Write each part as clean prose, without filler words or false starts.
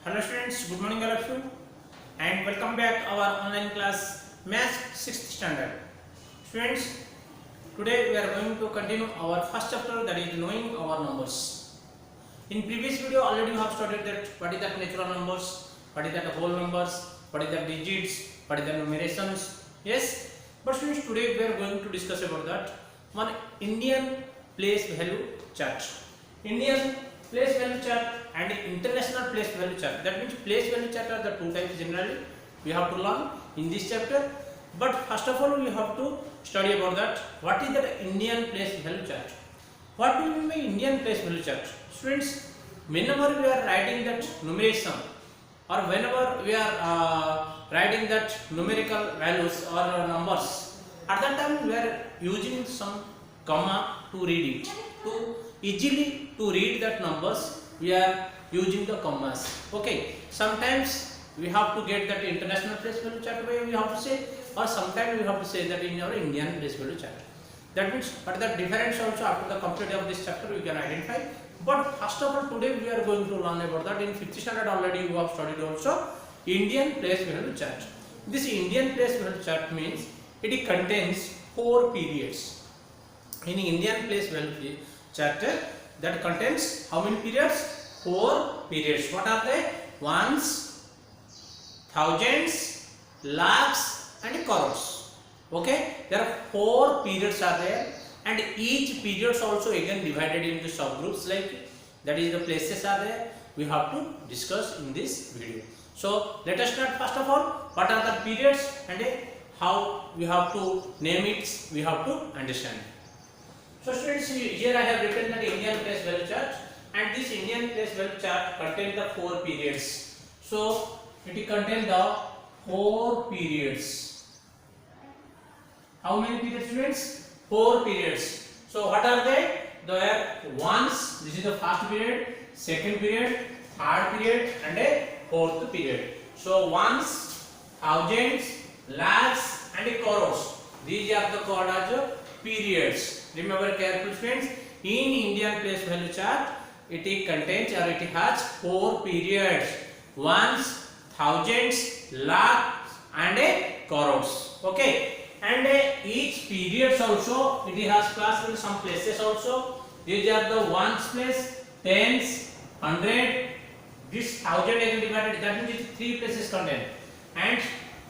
Hello students, good morning all of you and welcome back our online class Maths 6th standard. Students, today we are going to continue our first chapter, that is knowing our numbers. In previous video already you have studied that what is that natural numbers, what is that whole numbers, what is that digits, what is the numerations. Yes, but students, today we are going to discuss about that one Indian place value chart. Indian place value chart and international place value chart. That means place value chart are the two types generally we have to learn in this chapter. But first of all we have to study about that what is that Indian place value chart. What do you mean by Indian place value chart? Students, whenever we are writing that numeration or whenever we are writing that numerical values or numbers, at that time we are using some comma to read it. To easily to read that numbers, we are using the commas. Okay, sometimes we have to get that international place value chart way we have to say, or sometimes we have to say that in our Indian place value chart. That means what the difference also after the completion of this chapter we can identify. But first of all, today we are going to learn about that. In 5th standard already you have studied also Indian place value chart. This Indian place value chart means it contains 4 periods. In Indian place value chart that contains how many periods? 4 periods. What are they? Ones, thousands, lakhs and crores. Okay, there are 4 periods are there, and each periods also again divided into subgroups, like that is the places are there we have to discuss in this video. So let us start. First of all, what are the periods and how we have to name it, we have to understand. So students, here I have written that Indian place value chart, and this Indian place value chart contains the 4 periods. So it contains the 4 periods. How many periods, students? 4 periods. So what are they? They are ones, this is the first period, second period, third period and a fourth period. So ones, thousands, lakhs and crores, these are the called as periods. Remember carefully students, in Indian place value chart it contains or it has 4 periods: ones, thousands, lakhs and crores. Okay, and each periods also it has classed in some places also. These are the ones place, tens, hundred, this thousand again divided, that means it 3 places contain, and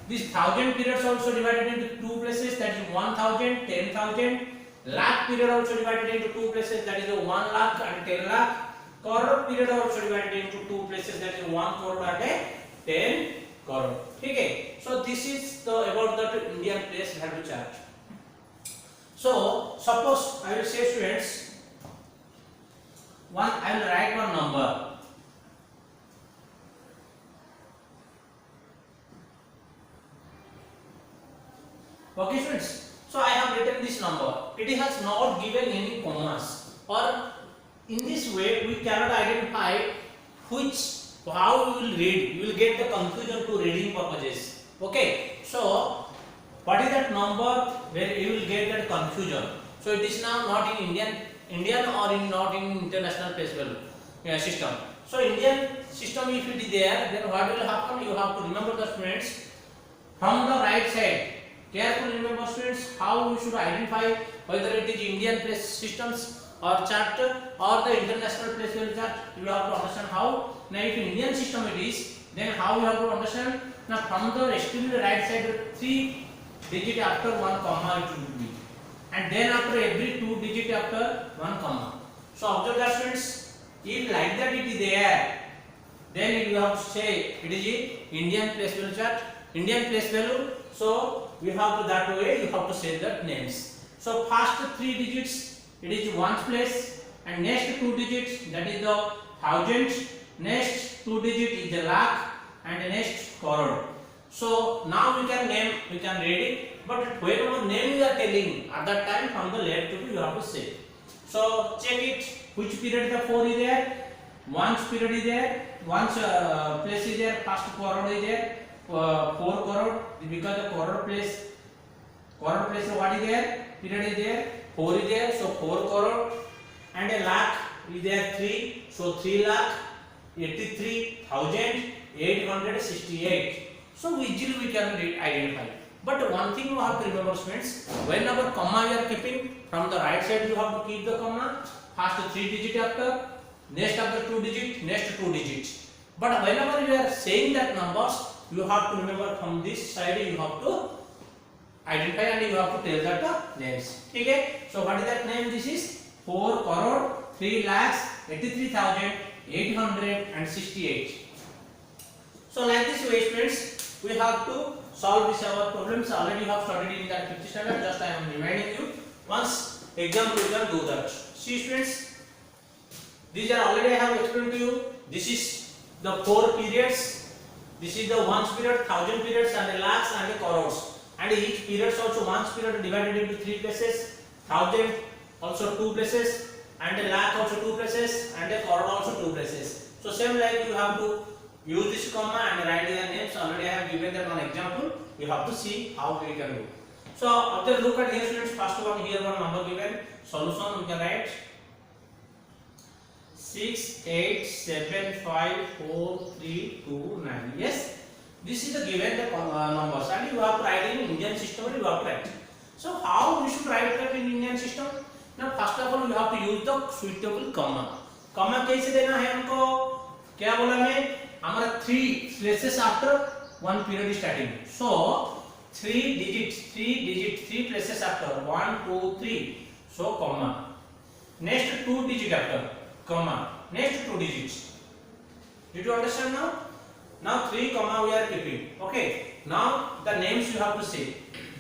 this thousand periods also divided into 2 places, that is 1000, 10,000. Lakh period also divided into 2 places, that is 1 lakh and 10 lakh. Crore period also divided into 2 places, that is 1 crore and 10 crore. Okay, so this is the about the Indian place value chart. So suppose I will say students, I will write one number. Okay students, so I have written this number. It has not given any commas, or in this way we cannot identify how you will read. You will get the confusion to reading purposes. Okay, so what is that number where you will get that confusion? So it is now not in Indian or not in international place value system. So Indian system, if it is there, then what will happen? You have to remember the students from the right side. Carefully remember students how you should identify whether it is Indian place systems or chart or the international place value chart. You have to understand how. Now if Indian system it is, then how you have to understand. Now from the extremely right side 3 digit after 1 comma it will be, and then after every 2 digit after 1 comma. So observe that students, if like that it is there, then you have to say it is Indian place value chart, Indian place value. So we have to that way you have to say the names. So first 3 digits it is ones place, and next 2 digits that is the thousands, next 2 digit is the lakh, and the next crore. So now we can name, we can read it, but whenever name you are telling at that time from the left to you have to say. So check it, which period the 4 is there, ones period is there, ones place is there, first crore is there, 4 crore, because the crore place what is there, period is there, 4 is there, so 4 crore, and a lakh is there 3, so 3 lakh, 83,868. So easily we can identify. But one thing you have to remember, students, whenever comma we are keeping, from the right side you have to keep the comma, first 3 digit after, next after 2 digit, next 2 digits. But whenever you are saying that numbers, you have to remember from this side you have to identify and you have to tell that the names. Okay? So what is that name? This is 4 crore 3,83,868. So like this way, friends, we have to solve this our problems. Already you have studied in that 5th standard. Just I am reminding you. Once example you can do that. See, students, these are already I have explained to you. This is the 4 periods. This is the ones period, 1000 periods, and the lakhs and the crores. And each periods also ones period divided into 3 places, 1000 also 2 places, and the lakh also 2 places, and the crore also 2 places. So same like you have to use this comma and write their names. Already I have given them an example. You have to see how we can do. So after look at here, students, first one here one number given. Solution we can write 6875439. Yes, this is the given the numbers, and you have to write in Indian system. You have to write. So how we should write that in Indian system? Now first of all you have to use the suitable comma. comma कैसे देना है हमको? क्या बोला मैं? हमारा 3 places after one period starting. So 3 digits, 3 places after 1, 2, 3. So comma. Next 2 digit after comma. Next 2 digits. Did you understand now? Now 3 comma we are keeping. Okay. Now the names you have to say.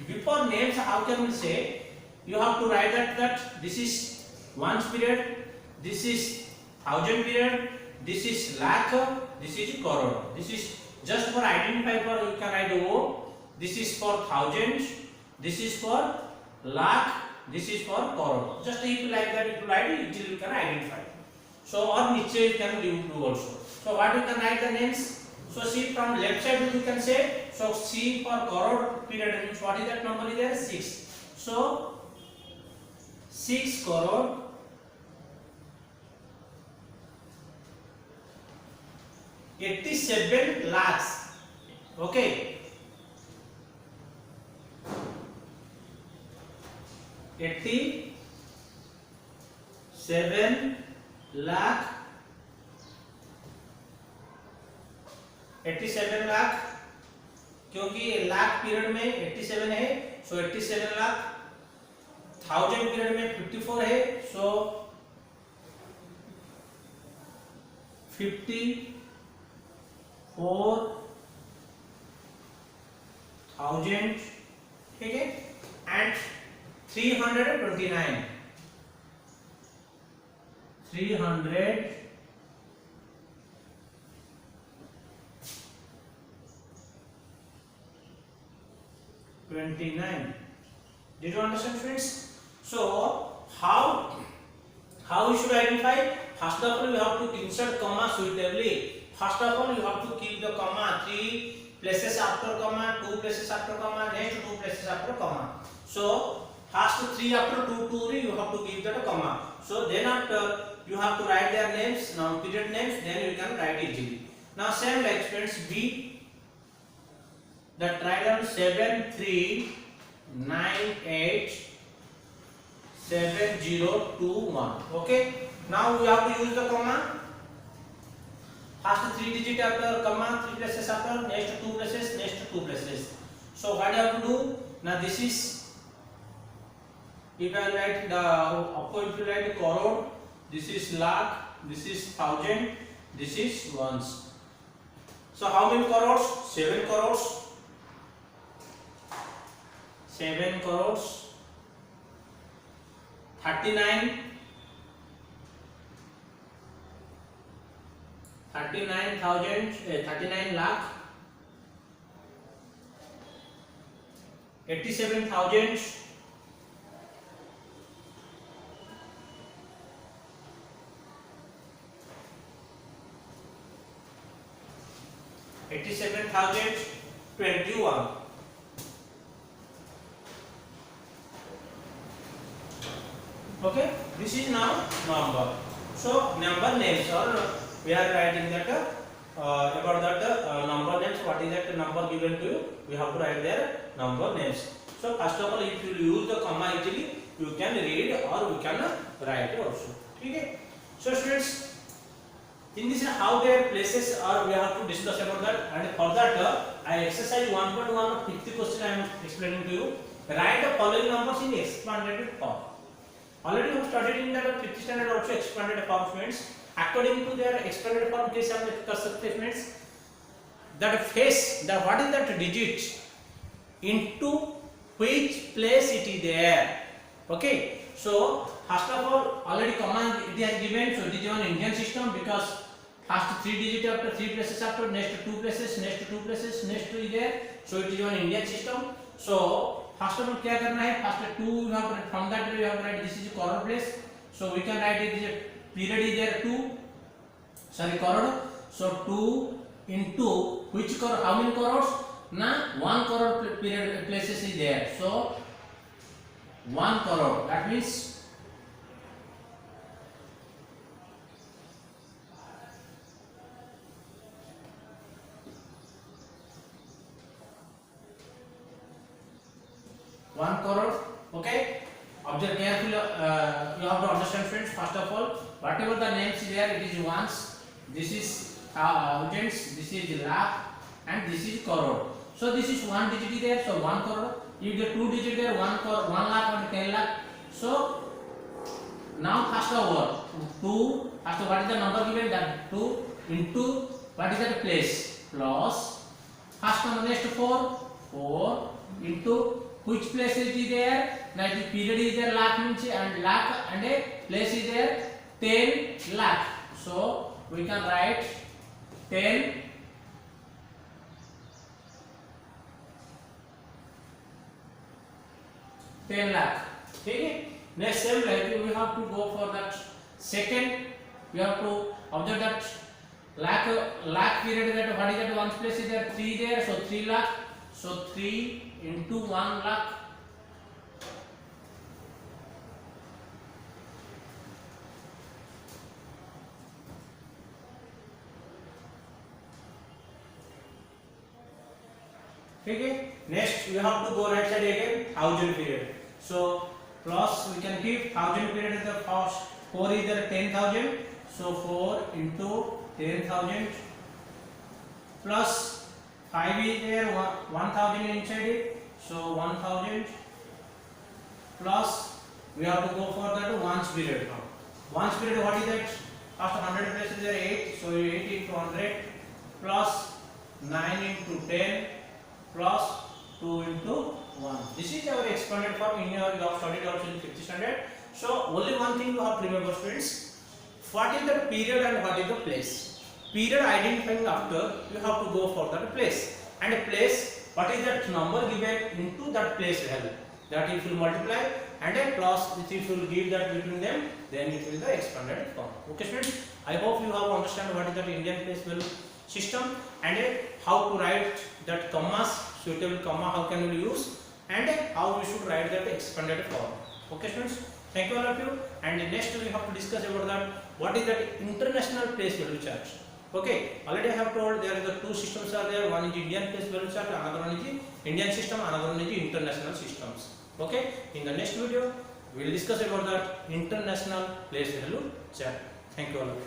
Before names, how can we say? You have to write that this is ones period, this is 1000 period, this is lakh, this is crore. This is just for identify for you can write O. This is for thousands, this is for lakh, this is for crore. Just if you like that, if you write it, you can identify. So or niche you can do also. So what you can write the names? So see from left side you can say. So C for crore period means what is that number is there? 6. So 6 crore 87 lakhs. Okay. 87 lakh 87 lakh, क्योंकि lakh period में 87 है, सो 87 lakh, 1000 period में 54 है, सो 54,000, ठीक है, and 329 29. Did you understand, friends? So how you should identify? First of all you have to insert comma suitably. First of all you have to keep the comma 3 places after comma, 2 places after comma, next 2 places after comma. So first 3 after 2 you have to give that a comma. So then after you have to write their names, now period names, then you can write easily. Now same like friends, B that write down 73987021. Okay, now we have to use the comma. First 3 digit after comma, 3 places after, next 2 places, next 2 places. So what you have to do? Now this is, if I write the opposite, if you write crore, this is lakh, this is 1000, this is ones. So how many crores? 7 crores. 7 crores, 39 lakh, 87,000, 87,021. Okay, this is now number. So number names or we are writing that about that number names. What is that number given to you? We have to write their number names. So first of all, if you use the comma easily, you can read or you can write also. Okay. So students, in this how their places are, we have to discuss about that. And for that, I exercise 1.1 fifth question I am explaining to you. Write the following numbers in expanded form. Already we have studied in that 5th standard also expanded form, students. According to their expanded form, case हम कर सकते हैं students. That face, the what is that digit into which place it is there. Okay. So first of all, already command it is given. So it is an Indian system because first 3 digit after 3 places after next 2 places, next 2 places, next 2 is there. So it is an Indian system. So first of all क्या करना है, first 2 you have to, from that you have to write this is a crore place. So we can write it is a period is there 2, sorry crore. So 2 into which crore, how many crores? Na 1 crore period places is there. So 1 crore, that means 1 crore. Okay. Observe carefully. You have to understand, friends. First of all, whatever the names is there, it is ones. This is thousands. This is lakh, and this is crore. So this is 1 digit is there. So 1 crore. If the 2 digit there, 1 crore, 1 lakh and 10 lakh. So now first of all, 2. First, what is the number given? That 2 into what is that place? Plus first number next 4. 4 into which place is there? Now the period is there lakh means and lakh and a place is there 10 lakh. So we can write 10 lakh. Okay. Next same like we have to go for that second. We have to observe that lakh period that what is that one place is there 3 there. So 3 lakh. So 3 into 1 lakh. Okay. Next we have to go right side again 1000 period. So plus we can keep 1000 period is the first 4 is there 10,000. So 4 into 10,000 plus 5 is there 1000 inside it. So 1000 plus we have to go for that ones period now. Ones period what is that? After 100 places there 8. So 8 into 100 plus 9 into 10 plus 2 into 1. This is our expanded form. In your you have studied also in 5th standard. So only one thing you have to remember, students. What is the period and what is the place? Period identifying after you have to go for that place. And a place, what is that number given into that place value? That if you multiply and a plus if you will give that between them, then it will be the expanded form. Okay, students. I hope you have understand what is that Indian place value system and how to write that commas, suitable comma, how can we use, and how we should write that expanded form. Okay, students. Thank you all of you. And next we have to discuss about that what is that international place value chart. Okay, already I have told there are the two systems are there. One is Indian place value chart, another one is Indian system, another one is international systems. Okay, in the next video we will discuss about that international place value chart. Thank you all of you.